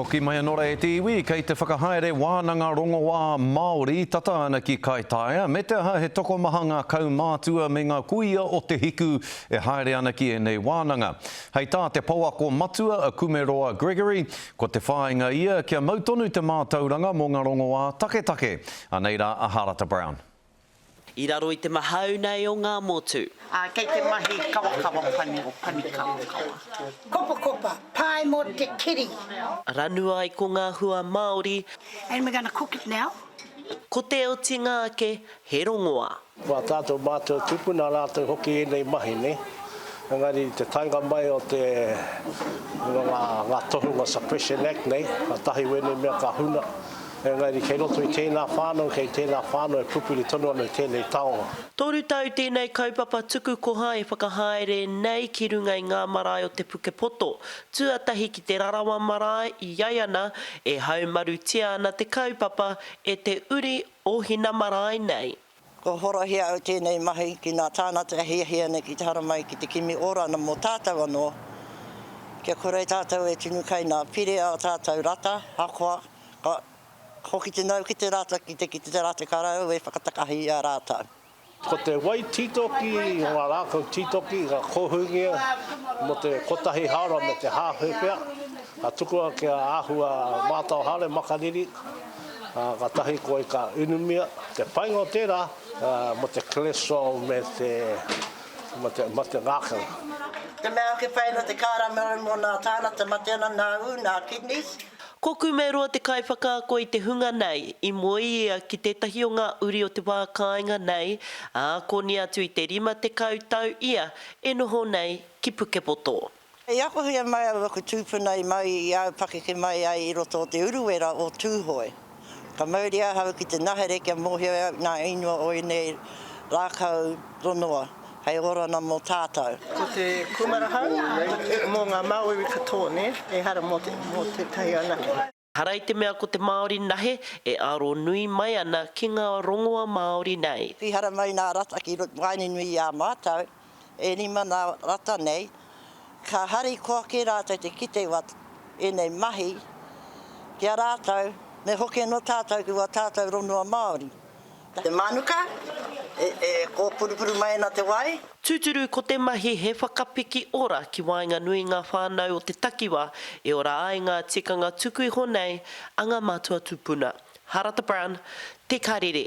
Hoki mai anora e te iwi, kei te whakahaere wānanga rongoā Māori tata ana ki Kaitaia. Me te aha he toko maha ngā kaumātua me ngā kuia o te hiku e haere ana ki e nei wānanga. Hei tā te pauako matua a Kumeroa Gregory, ko te whāinga ia kia mautonu te mātauranga mō ngā rongoā take take. Anei rā a Harata Brown. I raro i te mahau nei o ngā motu. Kei te mahi kawakawa pani o pani kawakawa. Kopa kopa, pai mo te kiri. Ranu ai ko ngā hua Māori. And we're going to cook it now. Ko te o tinga ake he rongoā. Wa tātou mātou tupuna rātou hoki e nei mahi ne. Engari te tainga mai o te ngā tohunga Suppression Act nei, ka tahi wene mea ka huna. Engari kei roto I tēnā whānau, kei tēnā whānau e pupuri tonu anu I tēnei taonga. Toru tau tēnei kaupapa tuku koha e whakahaere nei ki runga I ngā marae o te Pukepoto. Tuatahi ki te rarawa marae I Iaiana e haumaru tia ana te kaupapa e te uri o hina marae nei. Ko horohia au tēnei mahi ki ngā tānata hiahia nei ki te hara mai ki te kimi orana mō tātou anō. Kia kore tātou e tunu kai ngā pire a tātou rata, hakoa, ka hoki te nau ki te rata ki te rata karau e whakatakahi a rātou. Ko te wai titoki, ngā rākau titoki, ngā kohungia, mo te kotahi hara me te hāhupea. Ka tukua kia āhua mātau hale makariri, ka tahi koe ka unumia, te paingo tērā, mo te cholesterol me te ngākau. Te mea ke whaina te kāramera mō nā tānata matena nā nā kidneys. Ko Kumeroa te kaiwhakaako I te hunga nei, I moi ia ki tētahi o ngā uri o te wākainga nei, a koni atu I te 50 tau ia, e noho nei ki Pukepoto. E akohia mai au aku tūpuna I mai I au pakeke mai ai I roto o te uruwera o tūhoi. Ka mauri a hau ki te nahere kia mohia au nā inua o I nei rākau ronua. Hei orana mō tātou. Ko te kumarahau, mō ngā Māori katoa, e hara mō te tahi anake. Harai te mea ko te Māori nahe e aro nui mai ana ki ngā rongoa Māori nei. Ki hara mai nā rata ki waini nui a mātou, e nima nā rata nei, ka hari koa ki rātou te kite wat e nei mahi, kia rātou, me hoki no tātou ki wa tātou rongoa Māori. Te manuka, ko purupuru mai na te wai. Tūturu ko te mahi he whakapiki ora ki wainga nui ngā whānau o te takiwa e ora ai ngā tikanga tuku I honei a ngā mātua tupuna. Harata Brown, Te Karere.